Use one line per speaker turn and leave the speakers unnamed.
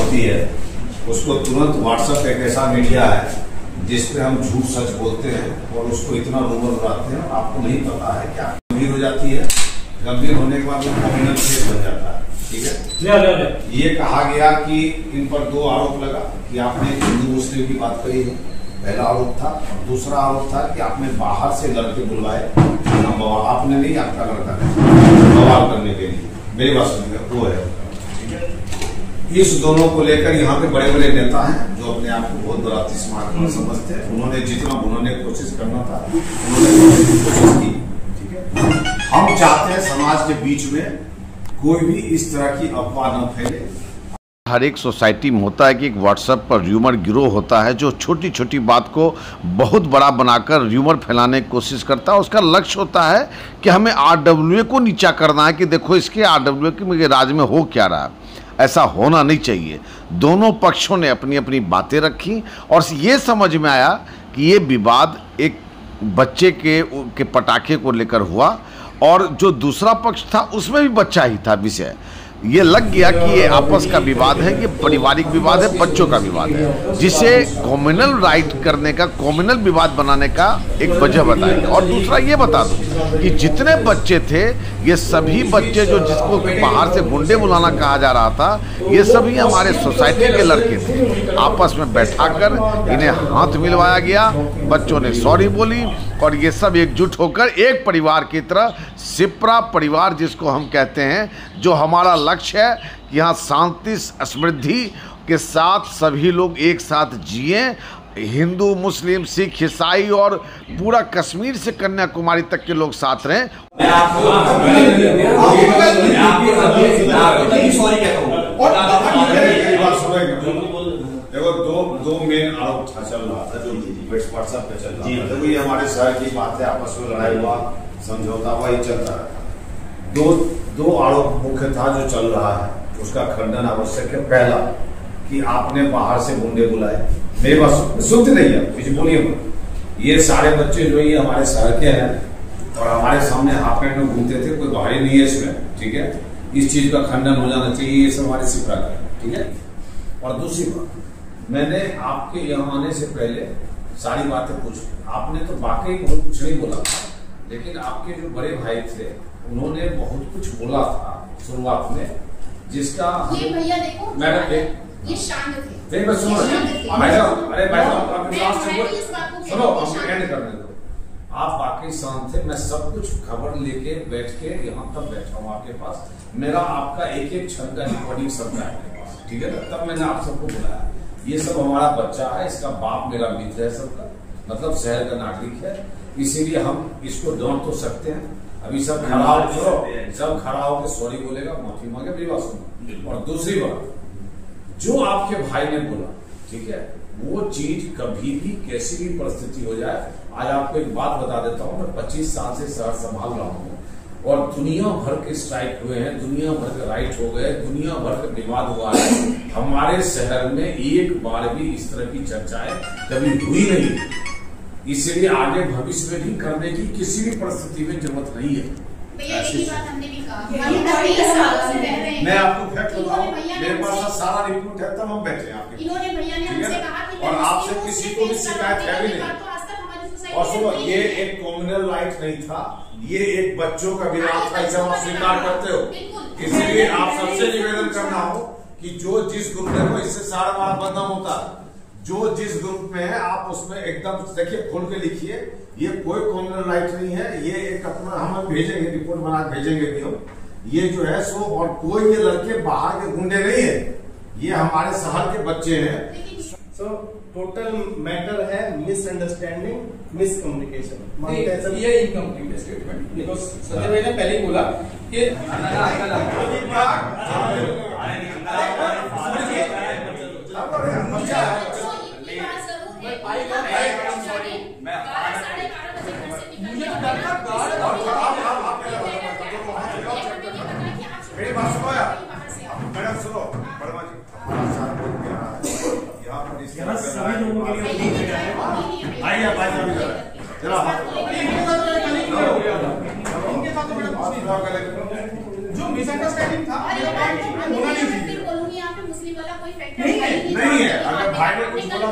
होती है उसको तुरंत व्हाट्सएप एक ऐसा मीडिया है जिसपे हम झूठ सच बोलते हैं और उसको इतना रूमर उड़ाते हैं, आपको नहीं पता है क्या गंभीर हो जाती है। गंभीर होने के बाद वो क्रिमिनल केस बन जाता है। ठीक है, ये कहा गया कि इन पर 2 आरोप लगा कि आपने हिंदू मुस्लिम की बात कही है, पहला आरोप था, और दूसरा आरोप था कि आपने बाहर से लड़के बुलवाए, आपने नहीं, आपका लड़का नहीं, बवाल करने के लिए। मेरी बात सुनिएगा, वो है। ठीक है, इस दोनों को लेकर यहाँ पे बड़े बड़े नेता हैं जो अपने आप को बहुत बड़ा स्मार्ट समझते हैं। उन्होंने जितना उन्होंने कोशिश करना था उन्होंने कोशिश की। ठीक है, हम चाहते हैं समाज के बीच में कोई भी इस तरह की अफवाह न फैले।
हर एक सोसाइटी में होता है कि एक व्हाट्सएप पर र्यूमर गिरोह होता है जो छोटी छोटी बात को बहुत बड़ा बनाकर र्यूमर फैलाने की कोशिश करता है। उसका लक्ष्य होता है कि हमें आरडब्ल्यूए को नीचा करना है कि देखो इसके आरडब्ल्यूए के राज में हो क्या रहा है। ऐसा होना नहीं चाहिए। दोनों पक्षों ने अपनी अपनी बातें रखी और ये समझ में आया कि ये विवाद एक बच्चे के पटाखे को लेकर हुआ और जो दूसरा पक्ष था उसमें भी बच्चा ही था विषय। ये लग गया कि ये आपस का विवाद है, ये पारिवारिक विवाद है, बच्चों का विवाद है, जिसे कॉम्युनल राइट करने का, कॉम्युनल विवाद बनाने का एक वजह बताएंगे। और दूसरा ये बता दूं कि जितने बच्चे थे ये सभी बच्चे जो जिसको बाहर से गुंडे बुलाना कहा जा रहा था, ये सभी हमारे सोसाइटी के लड़के थे। आपस में बैठाकर इन्हें हाथ मिलवाया गया, बच्चों ने सॉरी बोली और ये सब एकजुट होकर एक परिवार की तरह सिप्रा परिवार जिसको हम कहते हैं, जो हमारा लक्ष्य है कि यहाँ शांति समृद्धि के साथ सभी लोग एक साथ जिए, हिंदू मुस्लिम सिख ईसाई और पूरा कश्मीर से कन्याकुमारी तक के लोग साथ रहें।
मैं आपको देखो दो मेन आरोप चल रहा था जो व्हाट्सएप पे चल रहा था। देखो ये हमारे शहर की बात है, आपस में लड़ाई हुआ, समझौता हुआ, ये चलता रहा। दो आरोप मुख्य था जो चल रहा है, उसका खंडन आवश्यक है। पहला कि आपने बाहर से गुंडे बुलाए। मेरी बात सुनते नहीं है, कुछ बोलिए। ये सारे बच्चे जो ये हमारे शहर के हैं और हमारे सामने हाफ पैंट में घूमते थे, कोई बाहरी नहीं है इसमें। ठीक है, इस चीज का खंडन हो जाना चाहिए, ये सब हमारे सिपरा का। ठीक है, और दूसरी बात, मैंने आपके यहाँ आने से पहले सारी बातें पूछी, आपने तो वाकई बहुत कुछ नहीं बोला था, लेकिन आपके जो बड़े भाई थे उन्होंने बहुत कुछ बोला था शुरुआत में, जिसका
ये भैया देखो
मैडम
ये शांत थे।
मैं सुनो मैडम, अरे मैडम सुनो, हमको एंड करने दो। आप वाकई शांत थे, मैं सब कुछ खबर लेके बैठ के यहाँ तक बैठा हूँ आपके पास। मेरा आपका एक एक क्षण का रिकॉर्डिंग सब है आपके पास। ठीक है, तब मैंने आप सबको बुलाया। ये सब हमारा बच्चा है, इसका बाप मेरा मित्र है सबका, मतलब शहर का नागरिक है, इसीलिए हम इसको डांट तो सकते हैं। अभी सब खड़ा होकर सॉरी बोलेगा, माफी मांगे, मेरी बात सुनो। और दूसरी बात, जो आपके भाई ने बोला, ठीक है, वो चीज कभी भी कैसी भी परिस्थिति हो जाए, आज आपको एक बात बता देता हूँ, मैं 25 साल से शहर संभाल रहा हूँ और दुनिया भर के स्ट्राइक हुए हैं, दुनिया भर के राइट हो गए, दुनिया भर का विवाद हुआ है। हमारे शहर में एक बार भी इस तरह की चर्चाएं कभी हुई नहीं, इसलिए आगे भविष्य में भी करने की किसी भी परिस्थिति में जरूरत नहीं है। मैं आपको फैक्ट बताऊं, मेरे पास सारा रिपोर्ट है, तब हम बैठे हैं आपके। और आपसे किसी को भी शिकायत है भी नहीं। और सुनो, ये एक कॉम्युनल राइट नहीं था, ये एक बच्चों का विवाद था, इसे आप स्वीकार करते हो। इसीलिए आप सबसे निवेदन करना हो कि जो जिस ग्रुप में हो, इससे सारा हमारा बदनाम होता है। जो जिस ग्रुप में है आप उसमें एकदम देखिए, खोल के लिखिए, ये कोई कॉम्युनल राइट नहीं है, ये एक अपना हम भेजेंगे, रिपोर्ट बना भेजेंगे भी हम, ये जो है सो, और कोई ये लड़के बाहर के गुंडे नहीं है, ये हमारे शहर के बच्चे हैं।
सो टोटल मैटर है मिसअंडरस्टैंडिंग, मिसकम्युनिकेशन।
ये इनकम्प्लीट स्टेटमेंट, बिकॉज़ संजय भाई ने पहले ही बोला कि
मेरी बात सुनो यार, मैडम सुनो, वर्मा जी, यहाँ पर सभी लोगों के लिए आइए आप जरा
जो मिसअंडरस्टैंडिंग था,
होना नहीं चाहिए। बोलूंगी यहाँ पे मुस्लिम वाला कोई फैक्टर
नहीं है,
नहीं है। अगर भाई ने कुछ बोला तो